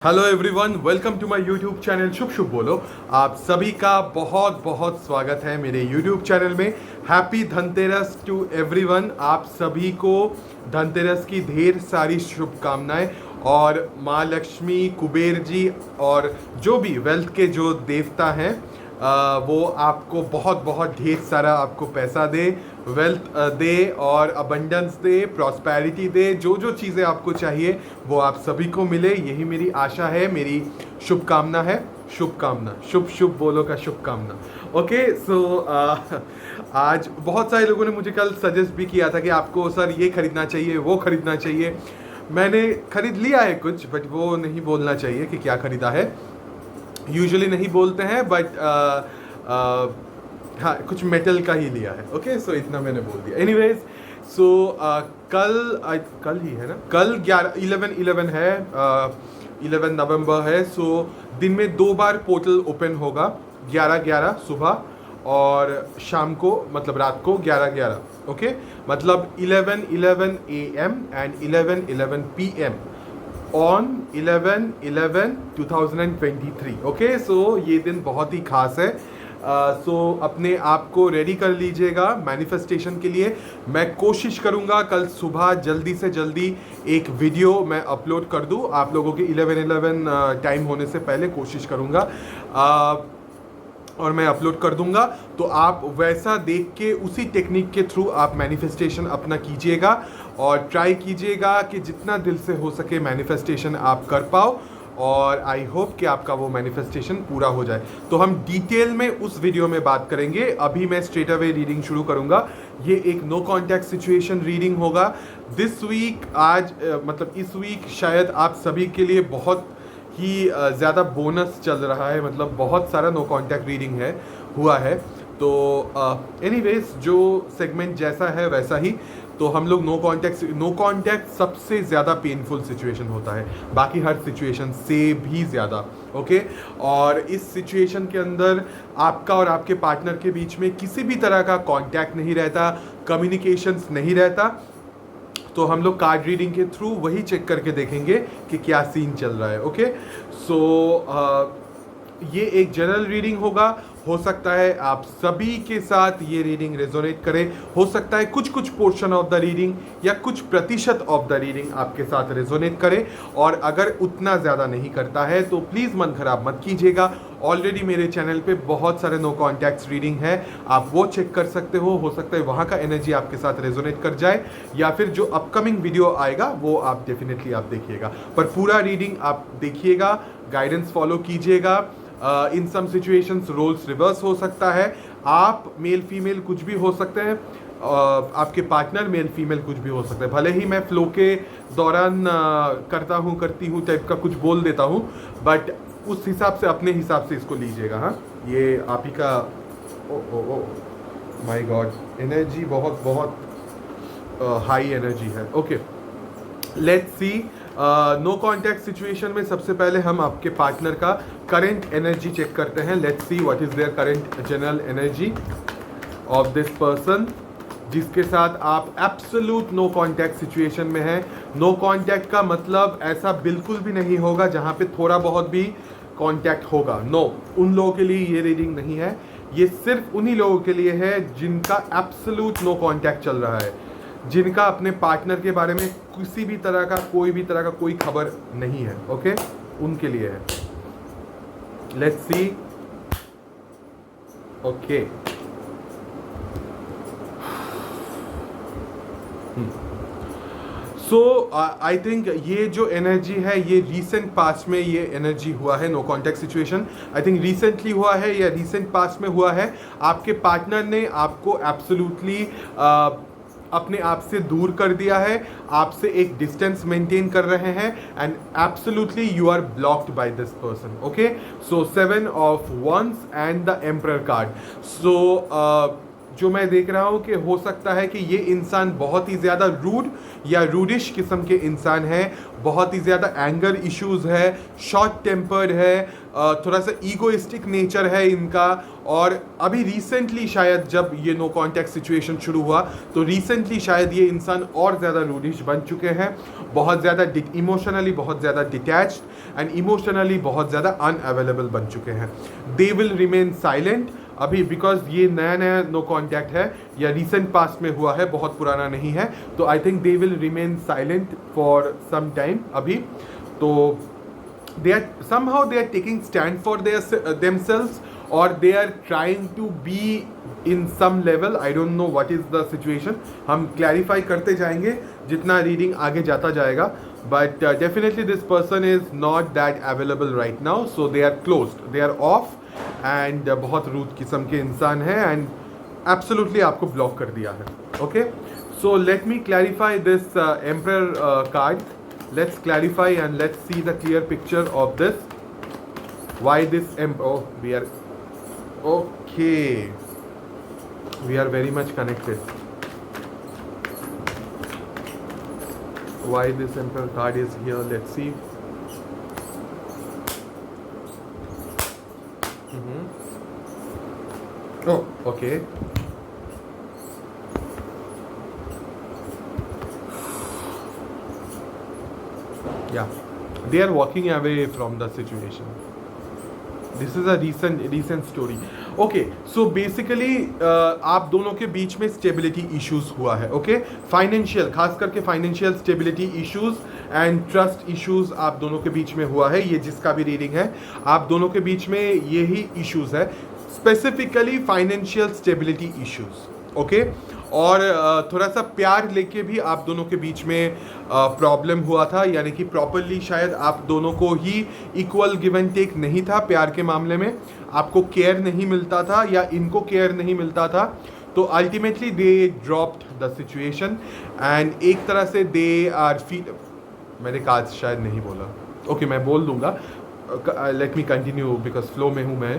Hello everyone, welcome to my YouTube channel Shubh Shubh Bolo. आप सभी का बहुत बहुत स्वागत है मेरे यूट्यूब चैनल में। Happy Dhanteras to everyone. आप सभी को धनतेरस की ढेर सारी शुभकामनाएं और माँ लक्ष्मी, कुबेर जी और जो भी वेल्थ के जो देवता हैं वो आपको बहुत बहुत ढेर सारा आपको पैसा दे, वेल्थ दे और अबंडेंस दे, प्रॉस्पेरिटी दे। जो जो चीज़ें आपको चाहिए वो आप सभी को मिले, यही मेरी आशा है, मेरी शुभकामना है। शुभकामना, शुभ शुभ बोलो का शुभकामना। ओके, सो आज बहुत सारे लोगों ने मुझे कल सजेस्ट भी किया था कि आपको सर ये खरीदना चाहिए, वो खरीदना चाहिए। मैंने खरीद लिया है कुछ, बट वो नहीं बोलना चाहिए कि क्या खरीदा है। यूजुअली नहीं बोलते हैं, बट हाँ, कुछ मेटल का ही लिया है। ओके, सो इतना मैंने बोल दिया। एनीवेज, सो कल ही है ना, कल 11/11 है, 11 नवंबर है। सो दिन में 2 बार पोर्टल ओपन होगा, 11:11 सुबह और शाम को, मतलब रात को 11:11। ओके, मतलब 11:11 AM and 11:11 PM on 11/11/2023। Okay, so ये दिन बहुत ही खास है। सो अपने आप को रेडी कर लीजिएगा मैनिफेस्टेशन के लिए। मैं कोशिश करूँगा कल सुबह जल्दी से जल्दी एक वीडियो मैं अपलोड कर दूँ आप लोगों के 11/11 टाइम होने से पहले, कोशिश करूँगा और मैं अपलोड कर दूंगा। तो आप वैसा देख के उसी टेक्निक के थ्रू आप मैनिफेस्टेशन अपना कीजिएगा और ट्राई कीजिएगा कि जितना दिल से हो सके मैनिफेस्टेशन आप कर पाओ, और आई होप कि आपका वो मैनिफेस्टेशन पूरा हो जाए। तो हम डिटेल में उस वीडियो में बात करेंगे। अभी मैं स्ट्रेट अवे रीडिंग शुरू करूंगा। ये एक नो कॉन्टैक्ट सिचुएशन रीडिंग होगा दिस वीक। आज मतलब इस वीक शायद आप सभी के लिए बहुत ही ज़्यादा बोनस चल रहा है, मतलब बहुत सारा नो कॉन्टैक्ट रीडिंग है हुआ है। तो एनीवेज, जो सेगमेंट जैसा है वैसा ही। तो हम लोग नो कॉन्टैक्ट सबसे ज़्यादा पेनफुल सिचुएशन होता है, बाकी हर सिचुएशन से भी ज़्यादा। ओके, और इस सिचुएशन के अंदर आपका और आपके पार्टनर के बीच में किसी भी तरह का कॉन्टैक्ट नहीं रहता, कम्युनिकेशंस नहीं रहता। तो हम लोग कार्ड रीडिंग के थ्रू वही चेक करके देखेंगे कि क्या सीन चल रहा है। ओके, सो ये एक जनरल रीडिंग होगा। हो सकता है आप सभी के साथ ये रीडिंग रेजोनेट करे, हो सकता है कुछ कुछ पोर्शन ऑफ द रीडिंग या कुछ प्रतिशत ऑफ द रीडिंग आपके साथ रेजोनेट करे। और अगर उतना ज़्यादा नहीं करता है तो प्लीज़ मन खराब मत कीजिएगा। ऑलरेडी मेरे चैनल पे बहुत सारे नो कॉन्टैक्ट्स रीडिंग है, आप वो चेक कर सकते हो सकता है वहाँ का एनर्जी आपके साथ रेजोनेट कर जाए, या फिर जो अपकमिंग वीडियो आएगा वो आप डेफिनेटली आप देखिएगा। पर पूरा रीडिंग आप देखिएगा, गाइडेंस फॉलो कीजिएगा। इन सम सिचुएशंस रोल्स रिवर्स हो सकता है, आप मेल फीमेल कुछ भी हो सकते हैं, आपके पार्टनर मेल फीमेल कुछ भी हो सकता है। भले ही मैं फ्लो के दौरान करती हूँ टाइप का कुछ बोल देता हूँ, बट उस हिसाब से, अपने हिसाब से इसको लीजिएगा। हाँ, ये आप ही का ओ माय गॉड, एनर्जी बहुत बहुत हाई एनर्जी है। Okay, let's see. No contact situation में सबसे पहले हम आपके पार्टनर का करंट एनर्जी चेक करते हैं। Let's see what is their current general energy of this person जिसके साथ आप एब्सोल्यूट नो कॉन्टैक्ट सिचुएशन में हैं। नो कॉन्टैक्ट का मतलब ऐसा बिल्कुल भी नहीं होगा जहाँ पे थोड़ा बहुत भी कॉन्टैक्ट होगा। नो, उन लोगों के लिए ये रीडिंग नहीं है। ये सिर्फ उन्हीं लोगों के लिए है जिनका एब्सोल्यूट नो कॉन्टैक्ट चल रहा है, जिनका अपने पार्टनर के बारे में किसी भी तरह का कोई खबर नहीं है। ओके, उनके लिए है। Let's see. Okay, so I think ये जो एनर्जी है ये रीसेंट पास्ट में ये एनर्जी हुआ है। No contact situation I think recently हुआ है या रीसेंट पास्ट में हुआ है। आपके पार्टनर ने आपको एब्सोल्युटली अपने आप से दूर कर दिया है, आपसे एक डिस्टेंस मेंटेन कर रहे हैं, and absolutely you are blocked by this person. Okay, so 7 of Wands and the emperor card. So जो मैं देख रहा हूँ कि हो सकता है कि ये इंसान बहुत ही ज़्यादा रूड या रूडिश किस्म के इंसान है, बहुत ही ज़्यादा एंगर इश्यूज है, शॉर्ट टेम्पर्ड है, थोड़ा सा ईगोइस्टिक नेचर है इनका। और अभी रिसेंटली शायद जब ये नो कॉन्टैक्ट सिचुएशन शुरू हुआ तो रिसेंटली शायद ये इंसान और ज़्यादा रूडिश बन चुके हैं, बहुत ज़्यादा इमोशनली बहुत ज़्यादा डिटैच्ड एंड इमोशनली बहुत ज़्यादा अनअवेलेबल बन चुके हैं। दे विल रिमेन साइलेंट अभी, बिकॉज ये नया नया नो कॉन्टैक्ट है या रिसेंट पास्ट में हुआ है, बहुत पुराना नहीं है। तो I think they will remain silent for some time अभी। तो they are somehow they are taking stand for themselves, or they are trying to be in some level. I don't know what is the situation. हम clarify करते जाएंगे जितना reading आगे जाता जाएगा, but definitely this person is not that available right now, so they are closed, they are off, and बहुत rude किस्म के इंसान है and absolutely आपको block कर दिया है. Okay, so let me clarify this Emperor card. Let's clarify and let's see the clear picture of this. Why this oh, we are okay. We are very much connected. Why this Emperor card is here? Let's see. Oh, okay. Yeah, they are walking away from the situation. This is a recent story. Okay, so basically आप दोनों के बीच में stability issues हुआ है. Okay, financial, खास करके financial stability issues and trust issues आप दोनों के बीच में हुआ है. ये जिसका भी रीडिंग है, आप दोनों के बीच में यही इश्यूज है, specifically financial stability issues. Okay, और थोड़ा सा प्यार लेके भी आप दोनों के बीच में प्रॉब्लम हुआ था, यानी कि प्रॉपरली शायद आप दोनों को ही इक्वल गिव एंड टेक नहीं था प्यार के मामले में, आपको केयर नहीं मिलता था या इनको केयर नहीं मिलता था. तो ultimately they dropped the situation and एक तरह से दे आर फील, मैंने कहा शायद नहीं बोला, ओके मैं बोल दूंगा, let me continue because flow में हूँ मैं.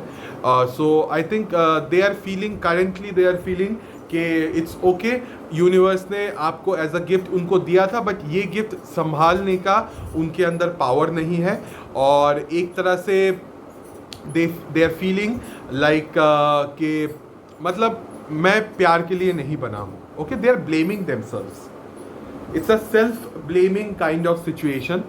So I think they are feeling, currently they are feeling कि इट्स ओके, यूनिवर्स ने आपको एज अ गिफ्ट उनको दिया था, बट ये गिफ्ट संभालने का उनके अंदर पावर नहीं है. और एक तरह से दे आर फीलिंग लाइक कि मतलब मैं प्यार के लिए नहीं बना हूँ. Okay, they are blaming themselves. It's a self blaming kind of situation.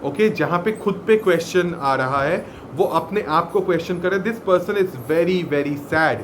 Okay, जहाँ पे खुद पे क्वेश्चन आ रहा है, वो अपने आप को क्वेश्चन करे. This person is very very sad,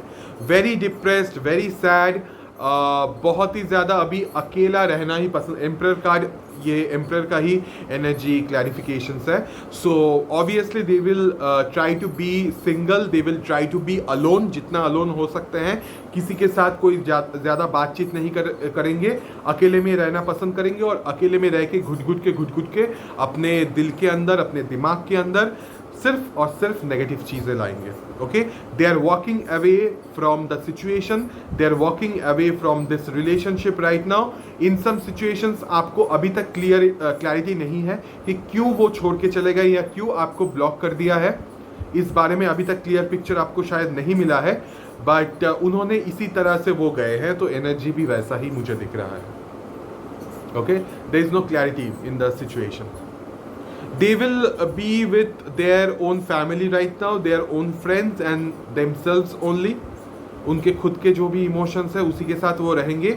very depressed, very sad, बहुत ही ज़्यादा अभी अकेला रहना ही पसंद. एम्परर कार्ड, ये एम्परर का ही एनर्जी क्लैरिफिकेशंस है. So obviously they will try to be single, they will try to be alone, जितना अलोन हो सकते हैं. किसी के साथ कोई ज़्यादा बातचीत नहीं करेंगे, अकेले में रहना पसंद करेंगे और अकेले में रह के घुट घुट के अपने दिल के अंदर, अपने दिमाग के अंदर सिर्फ और सिर्फ नेगेटिव चीज़ें लाएंगे. Okay, they are walking away from the situation, they are walking away from this relationship right now. In some situations आपको अभी तक क्लैरिटी नहीं है कि क्यों वो छोड़ के चले गए या क्यों आपको ब्लॉक कर दिया है. इस बारे में अभी तक क्लियर पिक्चर आपको शायद नहीं मिला है, बट उन्होंने इसी तरह से वो गए हैं, तो एनर्जी भी वैसा ही मुझे दिख रहा है. Okay, there is no clarity in the situation. They will be with their own family right now, their own friends and themselves only. उनके खुद के जो भी इमोशंस है उसी के साथ वो रहेंगे.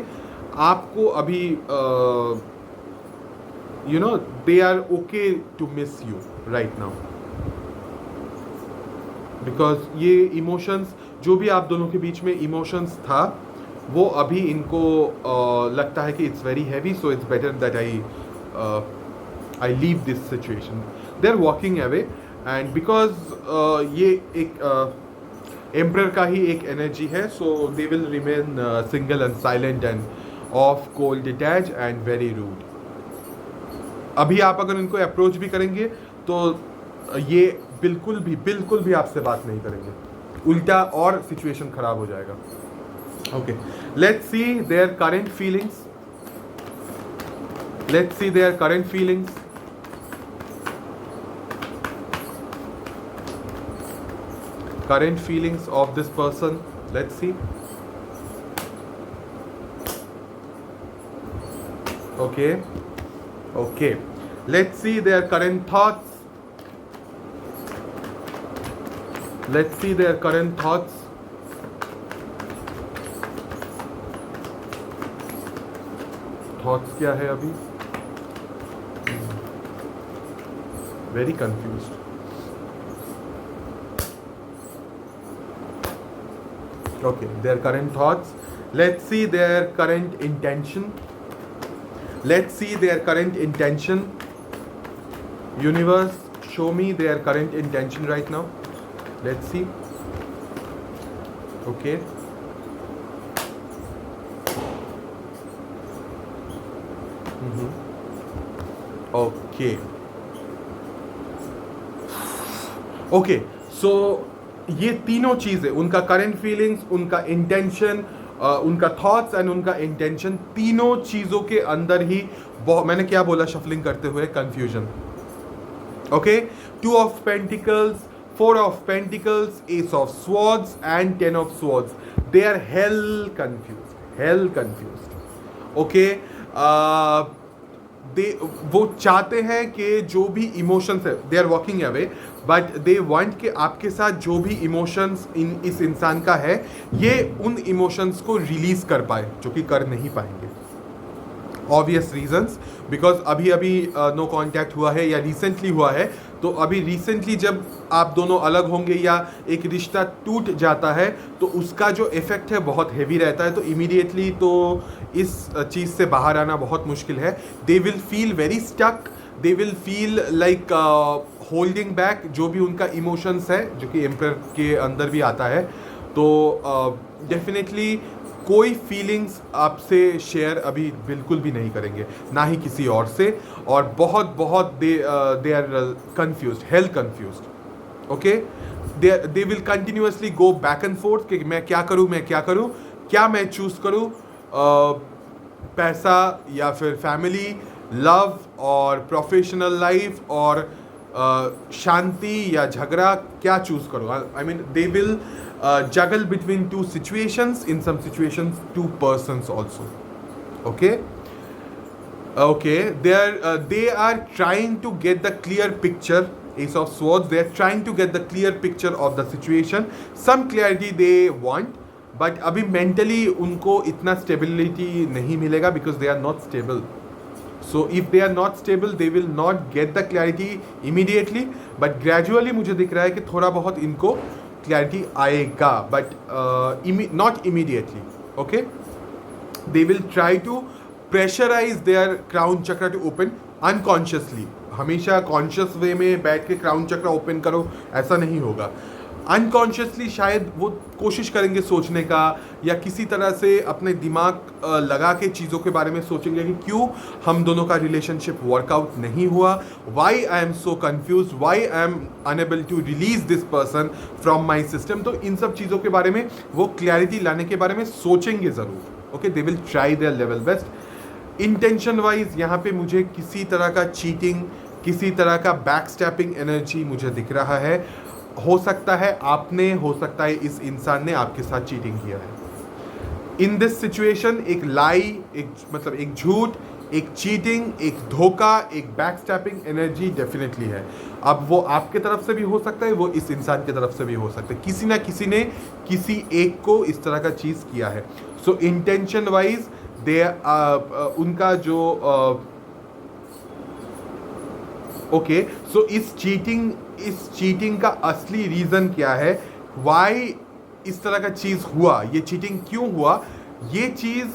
आपको अभी you know they are okay to miss you right now, because ये इमोशंस जो भी आप दोनों के बीच में इमोशंस था, वो अभी इनको लगता है कि it's very heavy, so it's better that I leave this situation. They're walking away, and because ये एक Emperor का ही एक energy है, so they will remain single and silent and off, cold, detached and very rude. अभी आप अगर इनको approach भी करेंगे तो ये बिल्कुल भी आपसे बात नहीं करेंगे, उल्टा और सिचुएशन खराब हो जाएगा. Okay, let's see their current feelings. Let's see their current feelings. Current feelings of this person. Let's see. Okay, okay, let's see their current thoughts. Let's see their current thoughts. Thoughts क्या है अभी? Very confused. Okay, their current thoughts. Let's see their current intention. Let's see their current intention. Universe, show me their current intention right now. Let's see. Okay. Okay. Okay. So ये तीनों चीजें, उनका current feelings, उनका intention, उनका thoughts and उनका intention, तीनों चीजों के अंदर ही मैंने क्या बोला शफलिंग करते हुए? Confusion. Okay, 2 of pentacles, 4 of pentacles, ace of swords and 10 of swords. They are hell confused. Okay, वो चाहते हैं कि जो भी इमोशंस है, they are walking away, but they want कि आपके साथ जो भी इमोशंस इस इंसान का है, ये उन इमोशंस को रिलीज कर पाए, जो कि कर नहीं पाएंगे. ऑब्वियस रीजंस, बिकॉज अभी नो कांटेक्ट हुआ है या रिसेंटली हुआ है. तो अभी रिसेंटली जब आप दोनों अलग होंगे या एक रिश्ता टूट जाता है, तो उसका जो इफेक्ट है बहुत हैवी रहता है. तो इमीडिएटली तो इस चीज़ से बाहर आना बहुत मुश्किल है. They will feel very stuck, they will feel like holding back जो भी उनका इमोशंस है, जो कि एम्पर के अंदर भी आता है. तो डेफिनेटली कोई फीलिंग्स आपसे शेयर अभी बिल्कुल भी नहीं करेंगे, ना ही किसी और से. और बहुत they are confused, hell confused. Okay, they will continuously go back and forth कि मैं क्या करूं, क्या मैं चूज करूं, पैसा या फिर फैमिली, लव और प्रोफेशनल लाइफ, और शांति या झगड़ा, क्या चूज करूं? I mean they will juggle between 2 situations, in some situations 2 persons also. Okay, they are trying to get the clear picture. Ace of Swords, they are trying to get the clear picture of the situation. Some clarity they want, but अभी mentally उनको इतना stability नहीं मिलेगा, because they are not stable. So if they are not stable, they will not get the clarity immediately, but gradually मुझे दिख रहा है कि थोड़ा बहुत इनको क्लैरिटी आएगा, but not immediately. Okay, they will try to pressurise their crown chakra to open unconsciously. हमेशा कॉन्शियस वे में बैठ के क्राउन चक्र ओपन करो, ऐसा नहीं होगा. अनकॉन्शियसली शायद वो कोशिश करेंगे सोचने का, या किसी तरह से अपने दिमाग लगा के चीज़ों के बारे में सोचेंगे कि क्यों हम दोनों का रिलेशनशिप वर्कआउट नहीं हुआ, why I am so confuse, why I am unable to release this person from my system. तो इन सब चीज़ों के बारे में वो क्लैरिटी लाने के बारे में सोचेंगे ज़रूर. Okay, they will try their level best. Intention wise यहाँ पे मुझे किसी तरह का चीटिंग, किसी तरह का बैक स्टैपिंग एनर्जी मुझे दिख रहा है. हो सकता है आपने, हो सकता है इस इंसान ने आपके साथ चीटिंग किया है. इन दिस सिचुएशन एक लाई, एक झूठ, एक चीटिंग, एक धोखा, एक बैक स्टैपिंग एनर्जी डेफिनेटली है. अब वो आपके तरफ से भी हो सकता है, वो इस इंसान की तरफ से भी हो सकता है. किसी ना किसी ने किसी एक को इस तरह का चीज़ किया है. सो इंटेंशन वाइज दे उनका जो ओके, सो इस चीटिंग का असली रीज़न क्या है, वाई इस तरह का चीज़ हुआ, ये चीटिंग क्यों हुआ, ये चीज़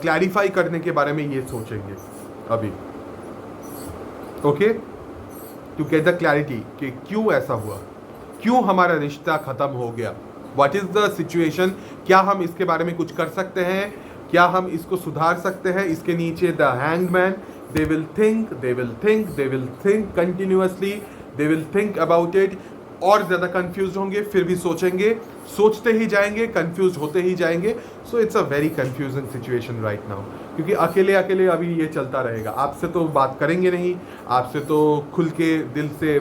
क्लैरिफाई करने के बारे में ये सोचेंगे अभी. Okay, to get the clarity कि क्यों ऐसा हुआ, क्यों हमारा रिश्ता ख़त्म हो गया, व्हाट इज़ द सिचुएशन, क्या हम इसके बारे में कुछ कर सकते हैं, क्या हम इसको सुधार सकते हैं. इसके नीचे the hanged man. They will think continuously, they will think about it. और ज़्यादा कंफ्यूज होंगे, फिर भी सोचेंगे, सोचते ही जाएंगे, कंफ्यूज होते ही जाएंगे. So it's a very confusing situation right now, क्योंकि अकेले अभी ये चलता रहेगा. आपसे तो बात करेंगे नहीं, आपसे तो खुल के दिल से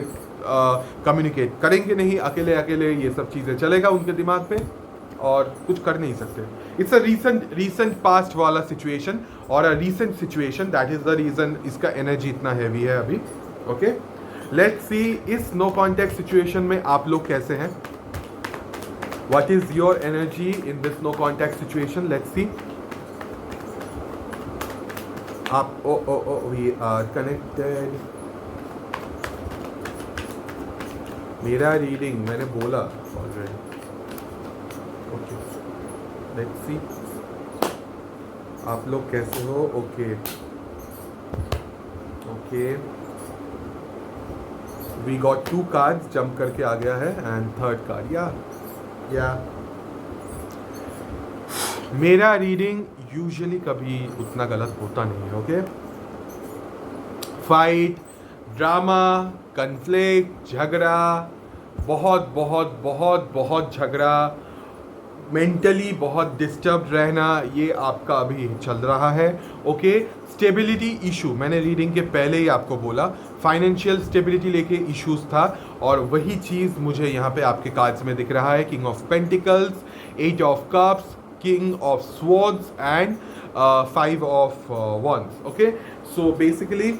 कम्युनिकेट करेंगे नहीं. अकेले ये सब चीज़ें चलेगा उनके दिमाग पे, और कुछ कर नहीं सकते. इट्स अ रीसेंट पास्ट वाला सिचुएशन और a recent situation, that is the reason इसका एनर्जी इतना हैवी है अभी. ओके, लेट्स सी इस नो कॉन्टैक्ट सिचुएशन में आप लोग कैसे हैं. What is your energy in this no contact situation. Let's see. आप वी आर कनेक्टेड. मेरा रीडिंग मैंने बोला ऑलरेडी. ओके, लेट्स सी आप लोग कैसे हो. Okay okay, we got 2 cards, jump करके आ गया है एंड थर्ड कार्ड. या मेरा रीडिंग यूजुअली कभी उतना गलत होता नहीं है. ओके, फाइट, ड्रामा, कन्फ्लिक्ट, झगड़ा, बहुत बहुत बहुत बहुत झगड़ा, मेंटली बहुत डिस्टर्ब रहना, ये आपका अभी चल रहा है. ओके, स्टेबिलिटी इशू, मैंने रीडिंग के पहले ही आपको बोला फाइनेंशियल स्टेबिलिटी लेके इश्यूज था और वही चीज़ मुझे यहाँ पे आपके कार्ड्स में दिख रहा है. King of pentacles, 8 of cups, king of swords and 5 of wands. Okay, so basically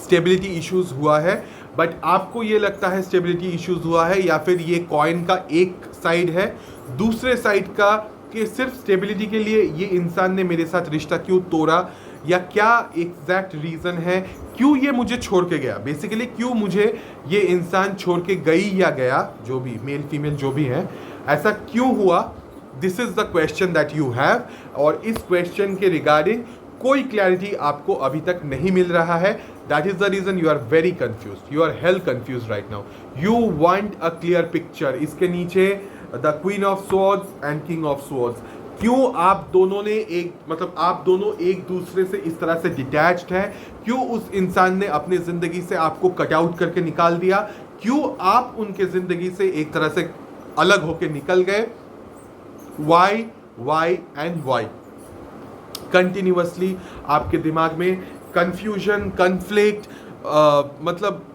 stability issues हुआ है. बट आपको ये लगता है स्टेबिलिटी इश्यूज हुआ है या फिर ये कॉइन का एक साइड है, दूसरे साइड का कि सिर्फ स्टेबिलिटी के लिए ये इंसान ने मेरे साथ रिश्ता क्यों तोड़ा, या क्या एग्जैक्ट रीज़न है क्यों ये मुझे छोड़ के गया. बेसिकली क्यों मुझे ये इंसान छोड़ के गई या गया, जो भी मेल फीमेल जो भी है, ऐसा क्यों हुआ. This is the question that you have. और इस क्वेश्चन के रिगार्डिंग कोई क्लैरिटी आपको अभी तक नहीं मिल रहा है. That is the reason you are very confuse, you are hell confuse right now. You want a clear picture. इसके नीचे the queen of swords and king of swords. क्यों आप दोनों ने आप दोनों एक दूसरे से इस तरह से डिटैच्ड हैं. क्यों उस इंसान ने अपने ज़िंदगी से आपको कट आउट करके निकाल दिया. क्यों आप उनके ज़िंदगी से एक तरह से अलग होके निकल गए. Y and Y. कंटिन्यूअसली आपके दिमाग में कंफ्यूजन, कन्फ्लिक्ट, मतलब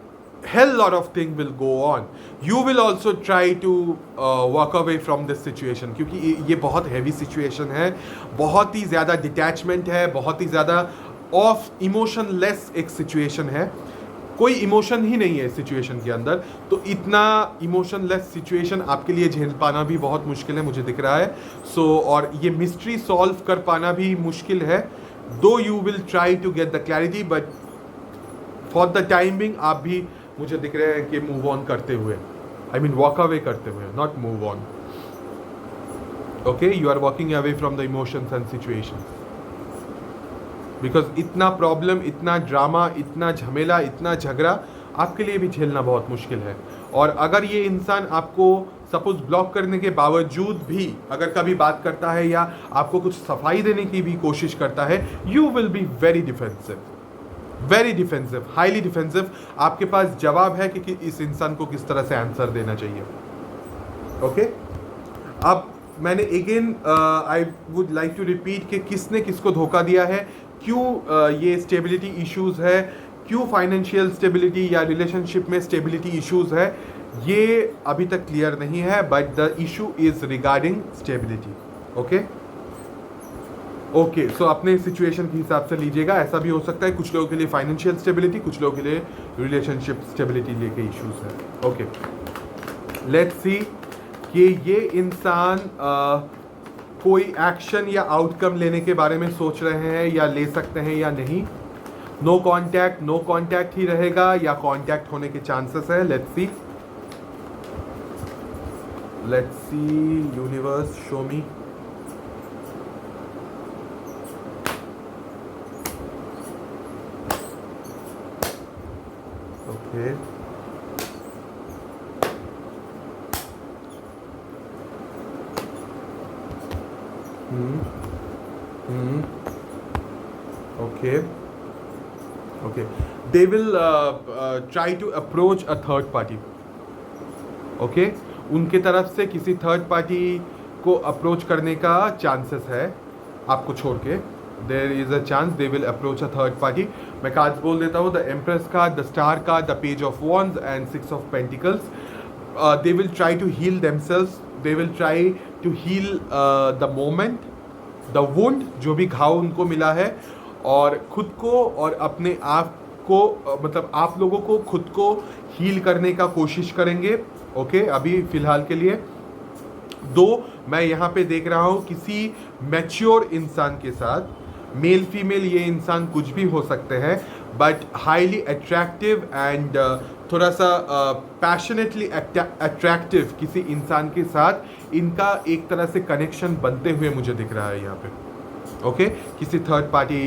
hell lot of thing will go on. You will also try to walk away from this situation क्योंकि ये बहुत हैवी सिचुएशन है, बहुत ही ज़्यादा डिटैचमेंट है, बहुत ही ज़्यादा ऑफ इमोशनलेस एक सिचुएशन है. कोई इमोशन ही नहीं है इस सिचुएशन के अंदर. तो इतना इमोशनलेस सिचुएशन आपके लिए झेल पाना भी बहुत मुश्किल है मुझे दिख रहा है. और ये मिस्ट्री सॉल्व कर पाना भी मुश्किल है. Though you will try to get the clarity but for the time being आप भी मुझे दिख रहे हैं कि मूव ऑन करते हुए, आई मीन वॉक अवे करते हुए, not move on. Okay, you are walking away from the emotions and situations because इतना प्रॉब्लम, इतना ड्रामा, इतना झमेला, इतना झगड़ा आपके लिए भी झेलना बहुत मुश्किल है. और अगर ये इंसान आपको सपोज ब्लॉक करने के बावजूद भी अगर कभी बात करता है या आपको कुछ सफाई देने की भी कोशिश करता है, you will be very defensive, very defensive, highly defensive. आपके पास जवाब है कि इस इंसान को किस तरह से आंसर देना चाहिए. ओके, अब मैंने again I would like to repeat कि किसने किसको धोखा दिया है, क्यों ये स्टेबिलिटी इश्यूज है, क्यों फाइनेंशियल स्टेबिलिटी या रिलेशनशिप में स्टेबिलिटी इश्यूज है, ये अभी तक क्लियर नहीं है. But the issue is regarding stability. Okay okay, so अपने सिचुएशन के हिसाब से लीजिएगा. ऐसा भी हो सकता है कुछ लोगों के लिए फाइनेंशियल स्टेबिलिटी, कुछ लोगों के लिए रिलेशनशिप स्टेबिलिटी लेके इश्यूज है. ओके, लेट्स सी कि ये इंसान कोई एक्शन या आउटकम लेने के बारे में सोच रहे हैं या ले सकते हैं या नहीं. नो कांटेक्ट ही रहेगा या कांटेक्ट होने के चांसेस है. Let's C universe show me. Okay, okay, they will try to approach a third party. okay, उनके तरफ से किसी थर्ड पार्टी को अप्रोच करने का चांसेस है आपको छोड़ के. There is a chance they will approach a third party. मैं कार्ड्स बोल देता हूँ. The empress card, the star card, the page of wands and 6 of pentacles. they will try to heal themselves, they will try to heal the moment, the wound, जो भी घाव उनको मिला है, और खुद को और अपने आप को मतलब आप लोगों को खुद को हील करने का कोशिश करेंगे. ओके, अभी फ़िलहाल के लिए. दो, मैं यहाँ पे देख रहा हूँ किसी मैच्योर इंसान के साथ, मेल फीमेल ये इंसान कुछ भी हो सकते हैं, बट हाईली अट्रैक्टिव एंड थोड़ा सा पैशनेटली अट्रैक्टिव किसी इंसान के साथ इनका एक तरह से कनेक्शन बनते हुए मुझे दिख रहा है यहाँ पे. ओके, किसी third party,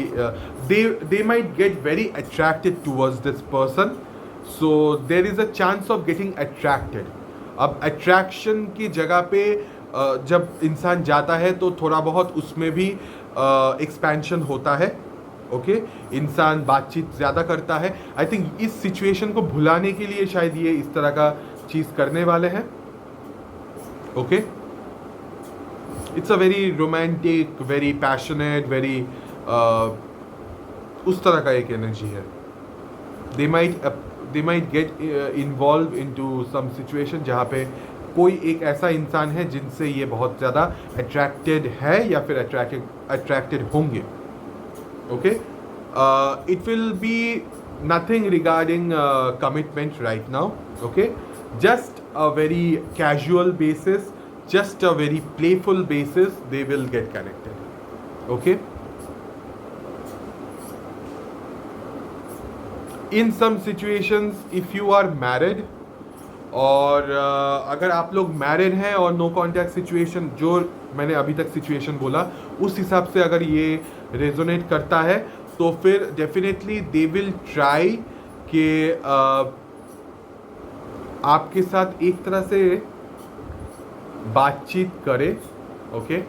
they might get very attracted towards this person, so there is a chance of getting attracted. अब अट्रैक्शन की जगह पे जब इंसान जाता है तो थोड़ा बहुत उसमें भी एक्सपेंशन होता है. ओके, इंसान बातचीत ज़्यादा करता है. आई थिंक इस सिचुएशन को भुलाने के लिए शायद ये इस तरह का चीज़ करने वाले हैं. Okay, it's a very romantic, very passionate, very उस तरह का एक एनर्जी है. They might get involve into some situation जहाँ पे कोई एक ऐसा इंसान है जिनसे ये बहुत ज़्यादा अट्रैक्टेड है या फिर अट्रैक्टेड होंगे. Okay, it will be nothing regarding commitment right now. Okay, just a very casual basis, just a very playful basis, they will get connected. Okay, in some situations if you are married, और अगर आप लोग married हैं और no contact situation, जो मैंने अभी तक सिचुएशन बोला उस हिसाब से अगर ये रेजोनेट करता है तो फिर डेफिनेटली दे विल ट्राई कि आपके साथ एक तरह से बातचीत करे. ओके,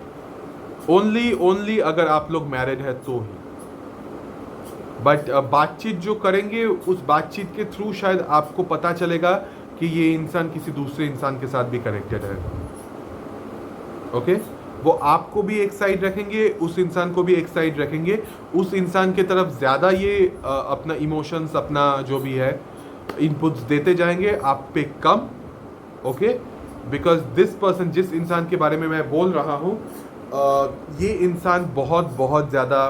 ओनली अगर आप लोग मैरिड है तो ही. बट बातचीत जो करेंगे उस बातचीत के थ्रू शायद आपको पता चलेगा कि ये इंसान किसी दूसरे इंसान के साथ भी कनेक्टेड है. ओके, वो आपको भी एक साइड रखेंगे, उस इंसान को भी एक साइड रखेंगे. उस इंसान के तरफ ज़्यादा ये अपना इमोशंस, अपना जो भी है इनपुट्स देते जाएंगे, आप पे कम. ओके, बिकॉज दिस पर्सन, जिस इंसान के बारे में मैं बोल रहा हूँ, ये इंसान बहुत बहुत ज़्यादा,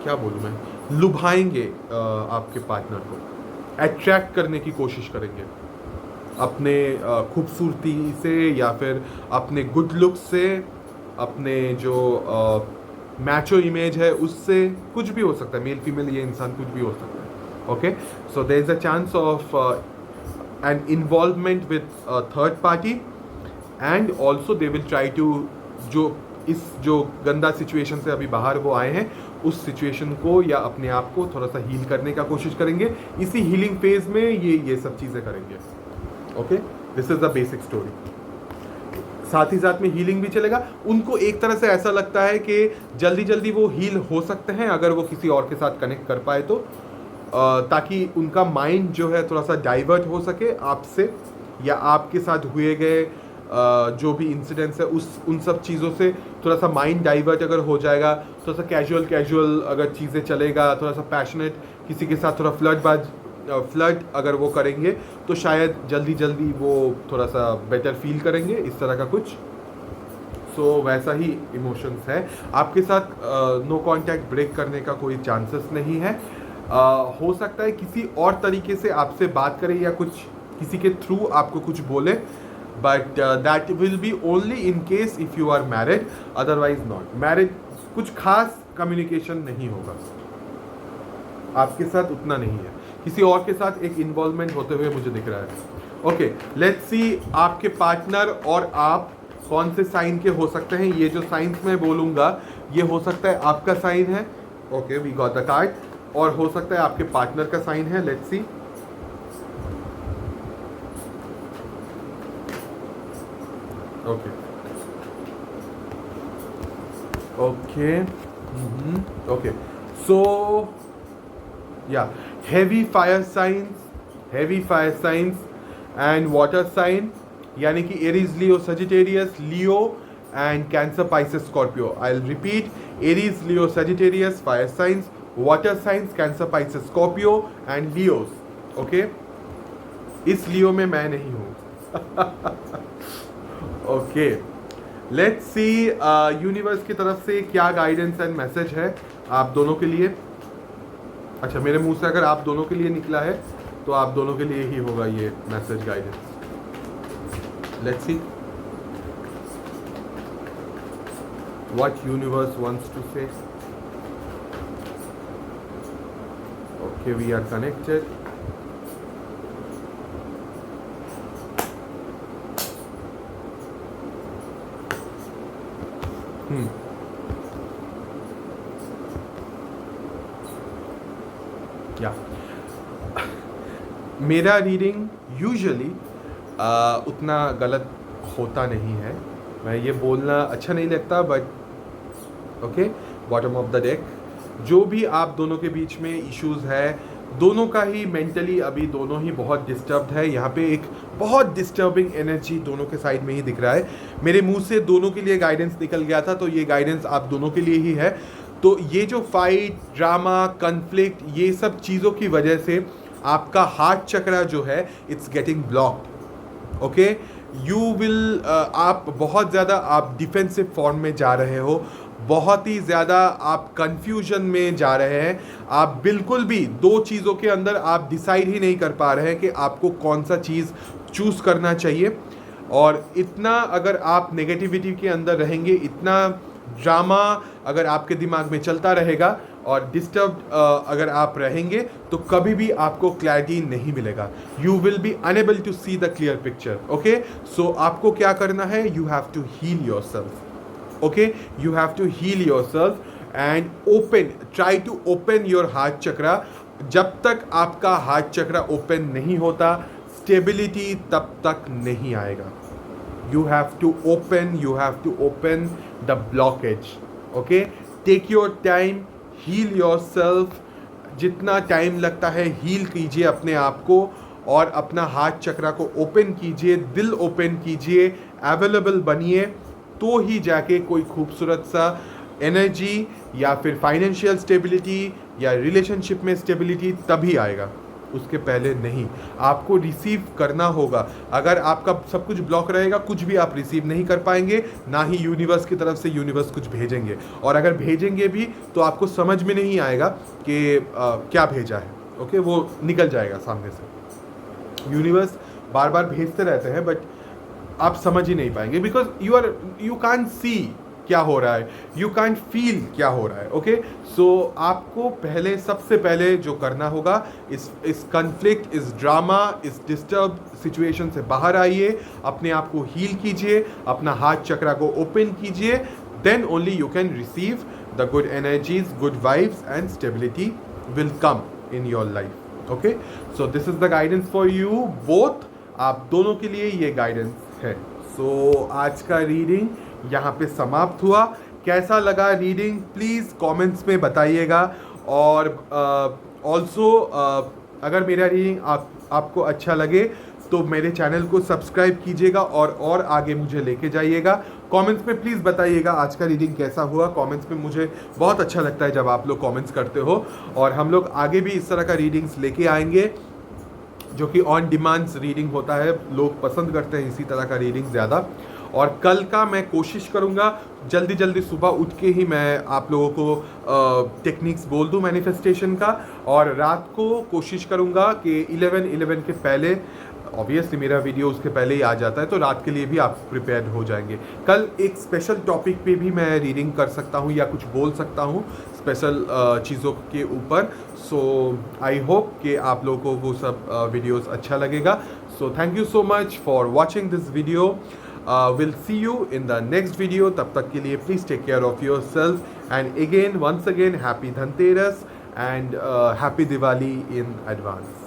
क्या बोलूँ मैं, लुभाएंगे आपके पार्टनर को, अट्रैक्ट करने की कोशिश करेंगे अपने खूबसूरती से या फिर अपने गुड लुक से, अपने जो मैचो इमेज है उससे. कुछ भी हो सकता है, मेल फीमेल ये इंसान कुछ भी हो सकता है. Okay, so there is a chance of an involvement with a third party, and also they will try to जो गंदा सिचुएशन से अभी बाहर वो आए हैं उस सिचुएशन को या अपने आप को थोड़ा सा हील करने का कोशिश करेंगे. इसी हीलिंग फेज में ये सब चीज़ें करेंगे. Okay, this is the basic story. साथ ही साथ में हीलिंग भी चलेगा. उनको एक तरह से ऐसा लगता है कि जल्दी जल्दी वो हील हो सकते हैं अगर वो किसी और के साथ कनेक्ट कर पाए तो, ताकि उनका माइंड जो है थोड़ा सा डाइवर्ट हो सके आपसे या आपके साथ हुए गए जो भी इंसिडेंट्स है उन सब चीज़ों से थोड़ा सा माइंड डाइवर्ट अगर हो जाएगा, थोड़ा सा कैजुअल अगर चीज़ें चलेगा, थोड़ा सा पैशनेट किसी के साथ थोड़ा फ्लर्ट अगर वो करेंगे तो शायद जल्दी वो थोड़ा सा बेटर फील करेंगे, इस तरह का कुछ. सो वैसा ही इमोशंस है. आपके साथ नो कॉन्टैक्ट ब्रेक करने का कोई चांसेस नहीं है. हो सकता है किसी और तरीके से आपसे बात करें या कुछ किसी के थ्रू आपको कुछ बोले, but that will be only in case if you are married, otherwise not. Married कुछ खास कम्युनिकेशन नहीं होगा आपके साथ, उतना नहीं है. किसी और के साथ एक इन्वॉल्वमेंट होते हुए मुझे दिख रहा है. ओके, लेट्स सी आपके पार्टनर और आप कौन से साइन के हो सकते हैं. ये जो साइंस मैं बोलूँगा ये हो सकता है आपका साइन है. Okay, we got the card. और हो सकता है आपके पार्टनर का साइन है. Let's see. Okay okay, so या heavy fire signs and water sign, यानी कि Aries, Leo, Sagittarius, Leo and Cancer, Pisces, Scorpio. I'll repeat: Aries, Leo, Sagittarius, fire signs, water signs, Cancer, Pisces, Scorpio and Leos. Okay, इस लियो में मैं नहीं हूँ। Okay, let's C universe की तरफ से क्या गाइडेंस एंड मैसेज है आप दोनों के लिए। अच्छा, मेरे मुंह से अगर आप दोनों के लिए निकला है तो आप दोनों के लिए ही होगा ये message guidance. Let's see what universe wants to say. Okay, we are connected. क्या मेरा रीडिंग यूजुअली उतना गलत होता नहीं है। मैं ये बोलना अच्छा नहीं लगता, but okay, bottom of the deck जो भी आप दोनों के बीच में इश्यूज है, दोनों का ही मेंटली अभी दोनों ही बहुत डिस्टर्ब्ड है। यहाँ पे एक बहुत डिस्टर्बिंग एनर्जी दोनों के साइड में ही दिख रहा है। मेरे मुंह से दोनों के लिए गाइडेंस निकल गया था, तो ये गाइडेंस आप दोनों के लिए ही है। तो ये जो फाइट, ड्रामा, कन्फ्लिक्ट, ये सब चीज़ों की वजह से आपका हार्ट चक्रा जो है it's getting blocked. Okay, you will आप बहुत ज़्यादा आप डिफेंसिव फॉर्म में जा रहे हो, बहुत ही ज़्यादा आप कंफ्यूजन में जा रहे हैं। आप बिल्कुल भी दो चीज़ों के अंदर आप डिसाइड ही नहीं कर पा रहे हैं कि आपको कौन सा चीज़ चूज़ करना चाहिए। और इतना अगर आप नेगेटिविटी के अंदर रहेंगे, इतना ड्रामा अगर आपके दिमाग में चलता रहेगा और डिस्टर्ब अगर आप रहेंगे, तो कभी भी आपको क्लैरिटी नहीं मिलेगा। You will be unable to see the clear picture. Okay, so आपको क्या करना है, you have to heal yourself. Okay, you have to heal yourself and try to open your heart chakra. जब तक आपका heart चक्रा open नहीं होता, stability तब तक नहीं आएगा। You have to open the blockage. Okay, take your time, heal yourself. जितना टाइम लगता है हील कीजिए अपने आप को और अपना हार्ट चक्रा को ओपन कीजिए, दिल ओपन कीजिए, अवेलेबल बनिए, तो ही जाके कोई खूबसूरत सा एनर्जी या फिर फाइनेंशियल स्टेबिलिटी या रिलेशनशिप में स्टेबिलिटी तभी आएगा, उसके पहले नहीं। आपको रिसीव करना होगा। अगर आपका सब कुछ ब्लॉक रहेगा, कुछ भी आप रिसीव नहीं कर पाएंगे, ना ही यूनिवर्स की तरफ से यूनिवर्स कुछ भेजेंगे। और अगर भेजेंगे भी तो आपको समझ में नहीं आएगा कि क्या भेजा है। ओके, वो निकल जाएगा सामने से। यूनिवर्स बार बार भेजते रहते हैं, बट आप समझ ही नहीं पाएंगे, बिकॉज यू कांट सी क्या हो रहा है, यू कांट फील क्या हो रहा है। ओके, सो आपको पहले, सबसे पहले जो करना होगा, इस कन्फ्लिक्ट, इस ड्रामा, इस डिस्टर्ब सिचुएशन से बाहर आइए, अपने आप को हील कीजिए, अपना हार्ट चक्रा को ओपन कीजिए, then only you can receive the good energies, good vibes and stability will come in your life. Okay, so this is the guidance for you both. आप दोनों के लिए ये गाइडेंस है। सो आज का रीडिंग यहाँ पे समाप्त हुआ। कैसा लगा रीडिंग, प्लीज़ कमेंट्स में बताइएगा। और ऑल्सो अगर मेरा रीडिंग आपको अच्छा लगे तो मेरे चैनल को सब्सक्राइब कीजिएगा और आगे मुझे लेके जाइएगा। कमेंट्स में प्लीज़ बताइएगा आज का रीडिंग कैसा हुआ। कमेंट्स में मुझे बहुत अच्छा लगता है जब आप लोग कमेंट्स करते हो, और हम लोग आगे भी इस तरह का रीडिंग्स लेके आएंगे जो कि ऑन डिमांड्स रीडिंग होता है। लोग पसंद करते हैं इसी तरह का रीडिंग ज़्यादा। और कल का मैं कोशिश करूँगा जल्दी सुबह उठ के ही मैं आप लोगों को टेक्निक्स बोल दूँ मैनिफेस्टेशन का, और रात को कोशिश करूँगा कि 11 के पहले, ऑब्वियसली मेरा वीडियो उसके पहले ही आ जाता है, तो रात के लिए भी आप प्रिपेयर्ड हो जाएंगे। कल एक स्पेशल टॉपिक पे भी मैं रीडिंग कर सकता हूँ या कुछ बोल सकता हूँ स्पेशल चीज़ों के ऊपर। सो आई होप कि आप लोगों को वो सब वीडियोस अच्छा लगेगा। So thank you so much for watching this video. Will see you in the next video. तब तक के लिए please take care of yourself, and again once again happy Dhanteras and happy Diwali in advance.